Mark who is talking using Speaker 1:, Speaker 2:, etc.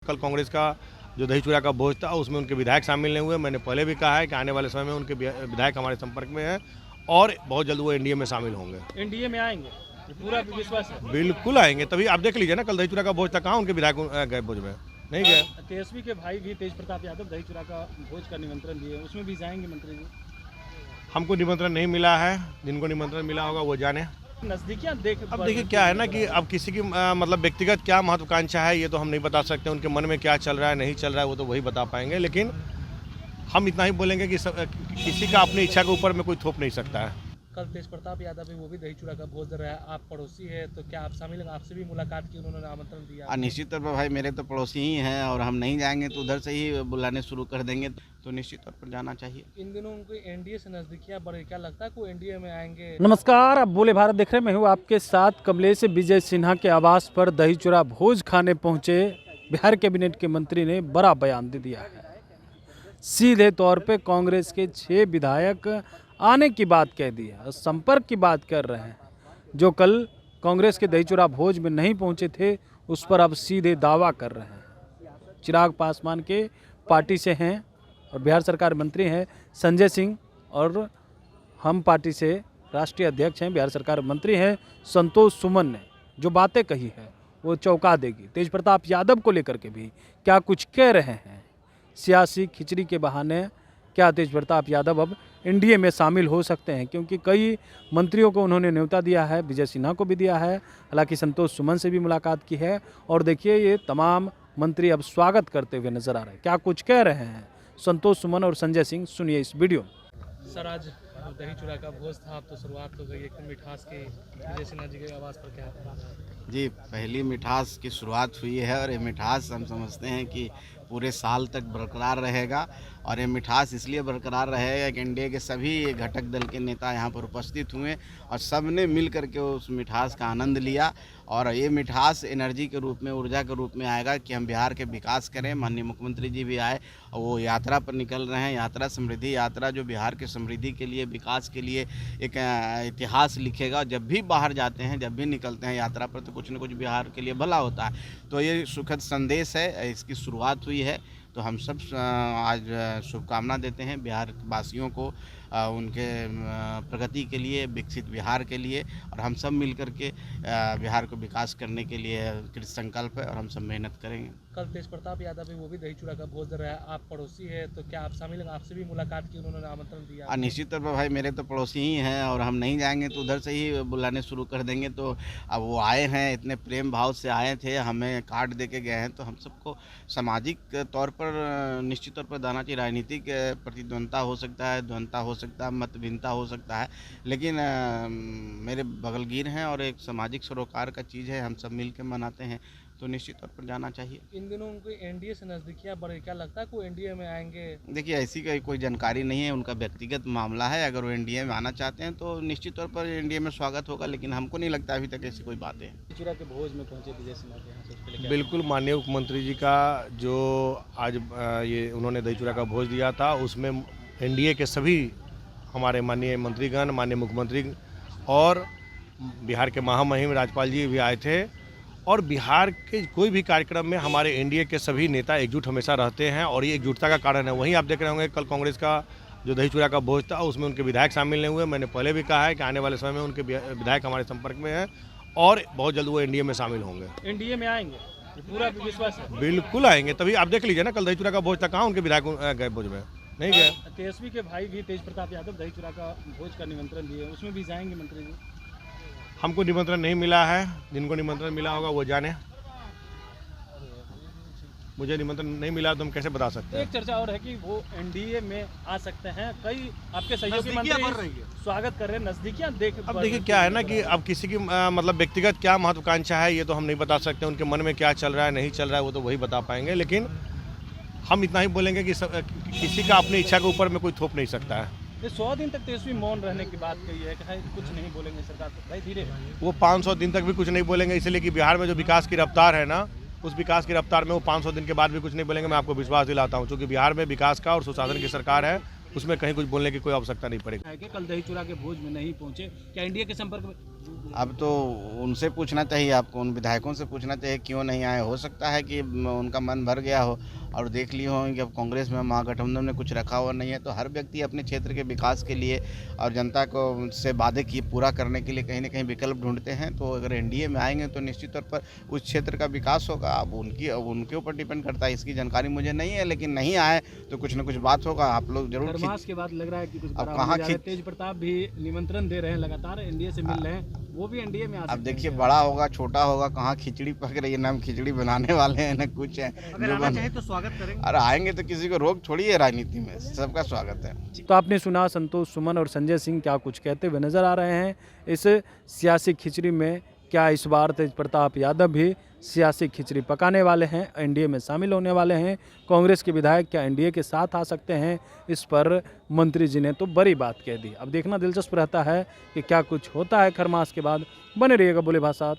Speaker 1: कल कांग्रेस का जो दही चूड़ा का भोज था उसमें उनके विधायक शामिल नहीं हुए। मैंने पहले भी कहा है कि आने वाले समय में उनके विधायक हमारे संपर्क में हैं और बहुत जल्द वो एनडीए में शामिल होंगे।
Speaker 2: एनडीए में आएंगे, ये पूरा विश्वास है।
Speaker 1: बिल्कुल आएंगे, तभी आप देख लीजिए ना, कल दही चूड़ा का भोज था, कहाँ उनके विधायक गए भोज में? नहीं गए।
Speaker 2: तेजस्वी के भाई भी तेज प्रताप यादव दही चूड़ा का भोज का निमंत्रण दिए, उसमें भी जाएंगे मंत्री जी?
Speaker 1: हमको निमंत्रण नहीं मिला है, जिनको निमंत्रण मिला होगा वो जाने।
Speaker 2: नजदीकियां देख,
Speaker 1: अब देखिए क्या है ना कि अब किसी की मतलब व्यक्तिगत क्या महत्वाकांक्षा है ये तो हम नहीं बता सकते, उनके मन में क्या चल रहा है नहीं चल रहा है वो तो वही बता पाएंगे। लेकिन हम इतना ही बोलेंगे कि किसी का अपनी इच्छा के ऊपर में कोई थोप नहीं सकता है।
Speaker 2: कल तेज प्रताप यादव भी वो भी दही चूड़ा का भोज दे रहा है, आप पड़ोसी है तो क्या आप शामिल हैं? आपसे भी मुलाकात की, उन्होंने आमंत्रण दिया?
Speaker 3: निश्चित तौर पर भाई मेरे तो पड़ोसी ही हैं और हम नहीं जाएंगे तो उधर से ही बुलाने शुरू कर देंगे, तो निश्चित तौर पर जाना चाहिए।
Speaker 2: इन दिनों उनको एनडीए से नजदीकियां बढ़, क्या लगता है कोई एनडीए में आएंगे?
Speaker 4: नमस्कार, आप बोले भारत देख रहे हैं। मैं हूँ आपके साथ कमलेश। विजय सिन्हा के आवास पर दही चूड़ा भोज खाने पहुंचे बिहार कैबिनेट के मंत्री ने बड़ा बयान दे दिया है। सीधे तौर पे कांग्रेस के 6 विधायक आने की बात कह दी है, संपर्क की बात कर रहे हैं। जो कल कांग्रेस के दही चूड़ा भोज में नहीं पहुंचे थे उस पर अब सीधे दावा कर रहे हैं। चिराग पासवान के पार्टी से हैं और बिहार सरकार मंत्री हैं संजय सिंह, और हम पार्टी से राष्ट्रीय अध्यक्ष हैं, बिहार सरकार मंत्री हैं संतोष सुमन ने जो बातें कही है वो चौंका देगी। तेज प्रताप यादव को लेकर के भी क्या कुछ कह रहे हैं। सियासी खिचड़ी के बहाने क्या तेज प्रताप यादव अब एनडीए में शामिल हो सकते हैं, क्योंकि कई मंत्रियों को उन्होंने न्योता दिया है, विजय सिन्हा को भी दिया है, हालांकि संतोष सुमन से भी मुलाकात की है। और देखिए ये तमाम मंत्री अब स्वागत करते हुए नजर आ रहे हैं। क्या कुछ कह रहे हैं संतोष सुमन और संजय सिंह, सुनिए इस वीडियो में।
Speaker 2: सर आज दही चूड़ा का भोज था, अब तो शुरुआत हो गई एकदम मिठास की, विजय सिन्हा जी के आवास पर क्या था?
Speaker 3: जी, पहली मिठास की शुरुआत हुई है और ये मिठास हम समझते हैं कि पूरे साल तक बरकरार रहेगा। और ये मिठास इसलिए बरकरार रहेगा कि एनडीए के सभी घटक दल के नेता यहाँ पर उपस्थित हुए और सब ने मिल करके उस मिठास का आनंद लिया। और ये मिठास एनर्जी के रूप में, ऊर्जा के रूप में आएगा कि हम बिहार के विकास करें। माननीय मुख्यमंत्री जी भी आए और वो यात्रा पर निकल रहे हैं, यात्रा समृद्धि यात्रा, जो बिहार के समृद्धि के लिए, विकास के लिए एक इतिहास लिखेगा। जब भी बाहर जाते हैं, जब भी निकलते हैं यात्रा पर तो कुछ न कुछ बिहार के लिए भला होता है। तो ये सुखद संदेश है, इसकी शुरुआत हुई है। तो हम सब आज शुभकामना देते हैं बिहार वासियों को, उनके प्रगति के लिए, विकसित बिहार के लिए। और हम सब मिल कर के बिहार को विकास करने के लिए कृत संकल्प है और हम सब मेहनत करेंगे।
Speaker 2: कल तेज प्रताप यादव भी वो भी दही चूड़ा का भोज दे रहा है, आप पड़ोसी है तो क्या आप शामिल हैं? आपसे भी मुलाकात की, उन्होंने आमंत्रण दिया?
Speaker 3: निश्चित तौर पर भाई मेरे तो पड़ोसी ही हैं और हम नहीं जाएंगे तो उधर से ही बुलाने शुरू कर देंगे। तो अब वो आए हैं, इतने प्रेम भाव से आए थे, हमें कार्ड दे के गए हैं, तो हम सबको सामाजिक तौर पर निश्चित तौर पर दाना चाहिए। राजनीतिक प्रतिद्वंद्विता हो सकता है, द्वंद्वता हो सकता है, मत भिन्नता हो सकता है, लेकिन मेरे बगलगीर हैं और एक सामाजिक सरोकार का चीज़ है, हम सब मिल के मनाते हैं, तो निश्चित तौर पर जाना चाहिए।
Speaker 2: इन दिनों उनको एनडीए से नजदीकियां बढ़, क्या लगता है कोई एनडीए में आएंगे?
Speaker 3: देखिए ऐसी कोई जानकारी नहीं है, उनका व्यक्तिगत मामला है। अगर वो एनडीए में आना चाहते हैं तो निश्चित तौर पर एनडीए में स्वागत होगा, लेकिन हमको नहीं लगता अभी तक ऐसी कोई बात है।
Speaker 2: चूड़ा के भोज में पहुंचे विजय सिन्हा के यहाँ, तो उसके लिए क्या?
Speaker 1: बिल्कुल, माननीय मुख्यमंत्री जी का जो आज ये उन्होंने दही चूड़ा का भोज दिया था उसमें एनडीए के सभी हमारे माननीय मंत्रीगण, माननीय मुख्यमंत्री और बिहार के महामहिम राज्यपाल जी भी आए थे। और बिहार के कोई भी कार्यक्रम में हमारे एनडीए के सभी नेता एकजुट हमेशा रहते हैं और ये एकजुटता का कारण है। वहीं आप देख रहे होंगे कल कांग्रेस का जो दही चूड़ा का भोज था उसमें उनके विधायक शामिल नहीं हुए। मैंने पहले भी कहा है कि आने वाले समय में उनके विधायक हमारे संपर्क में हैं और बहुत जल्द वो एनडीए में शामिल होंगे।
Speaker 2: एनडीए में आएंगे, ये पूरा विश्वास है।
Speaker 1: बिल्कुल आएंगे, तभी आप देख लीजिए ना, कल दही चूड़ा का भोज था, कहाँ उनके विधायक गए भोज में? नहीं गए।
Speaker 2: तेजस्वी के भाई भी तेज प्रताप यादव दही चूड़ा का भोज का निमंत्रण दिए, उसमें भी जाएंगे मंत्री जी?
Speaker 1: हमको निमंत्रण नहीं मिला है, जिनको निमंत्रण मिला होगा वो जाने। मुझे निमंत्रण नहीं मिला तो हम कैसे बता सकते हैं?
Speaker 2: एक चर्चा और है कि वो एनडीए में आ सकते हैं, कई आपके सहयोगी मंत्री स्वागत कर रहे हैं, नजदीकियां देख।
Speaker 1: अब देखिए क्या है ना कि अब किसी की मतलब व्यक्तिगत क्या महत्वाकांक्षा है ये तो हम नहीं बता सकते, उनके मन में क्या चल रहा है नहीं चल रहा है वो तो वही बता पाएंगे। लेकिन हम इतना ही बोलेंगे कि किसी का अपनी इच्छा के ऊपर में कोई थोप नहीं सकता है।
Speaker 2: ये 100 दिन तक तेजस्वी मौन रहने की बात कही है कि कुछ नहीं बोलेंगे सरकार को, भाई धीरे।
Speaker 1: वो 500 दिन तक भी कुछ नहीं बोलेंगे, इसलिए कि बिहार में जो विकास की रफ्तार है ना, उस विकास की रफ्तार में वो 500 दिन के बाद भी कुछ नहीं बोलेंगे। मैं आपको विश्वास दिलाता हूँ, क्योंकि बिहार में विकास का और सुशासन की सरकार है, उसमें कहीं कुछ बोलने की कोई आवश्यकता नहीं पड़ेगी।
Speaker 2: कल दही चूड़ा के भोज में नहीं पहुंचे, क्या एनडीए के संपर्क में
Speaker 3: अब तो उनसे पूछना चाहिए, आपको उन विधायकों से पूछना चाहिए क्यों नहीं आए। हो सकता है कि उनका मन भर गया हो और देख लिए हों कि अब कांग्रेस में महागठबंधन में कुछ रखा हुआ नहीं है, तो हर व्यक्ति अपने क्षेत्र के विकास के लिए और जनता को से वादे की पूरा करने के लिए कहीं ना कहीं विकल्प ढूंढते हैं। तो अगर एनडीए में आएंगे तो निश्चित तौर पर उस क्षेत्र का विकास होगा। अब उनके ऊपर डिपेंड करता है, इसकी जानकारी मुझे नहीं है, लेकिन नहीं आए तो कुछ ना कुछ बात होगा। आप लोग जरूर
Speaker 4: खरमास के बाद लग रहा है कि कुछ
Speaker 3: अब
Speaker 4: बड़ा
Speaker 3: कहाँ
Speaker 4: होने जा रहा है।
Speaker 3: खींच-
Speaker 4: तेज प्रताप भी निमंत्रण दे रहे हैं, लगातार एनडीए से मिल रहे हैं, वो भी एनडीए में आ
Speaker 3: अब
Speaker 4: सकते
Speaker 3: देखिए
Speaker 4: हैं।
Speaker 3: बड़ा होगा छोटा होगा, कहाँ खिचड़ी पक रही है ना, हम खिचड़ी बनाने वाले हैं ना कुछ है जो बन।
Speaker 2: तो स्वागत करेंगे।
Speaker 3: अरे आएंगे तो किसी को रोक थोड़ी है, राजनीति में सबका स्वागत है।
Speaker 4: तो आपने सुना संतोष सुमन और संजय सिंह क्या कुछ कहते हुए नजर आ रहे हैं। इस सियासी खिचड़ी में क्या इस बार तेज प्रताप यादव भी सियासी खिचड़ी पकाने वाले हैं, एनडीए में शामिल होने वाले हैं? कांग्रेस के विधायक क्या एनडीए के साथ आ सकते हैं? इस पर मंत्री जी ने तो बड़ी बात कह दी। अब देखना दिलचस्प रहता है कि क्या कुछ होता है खरमास के बाद। बने रहिएगा बोले भाषा।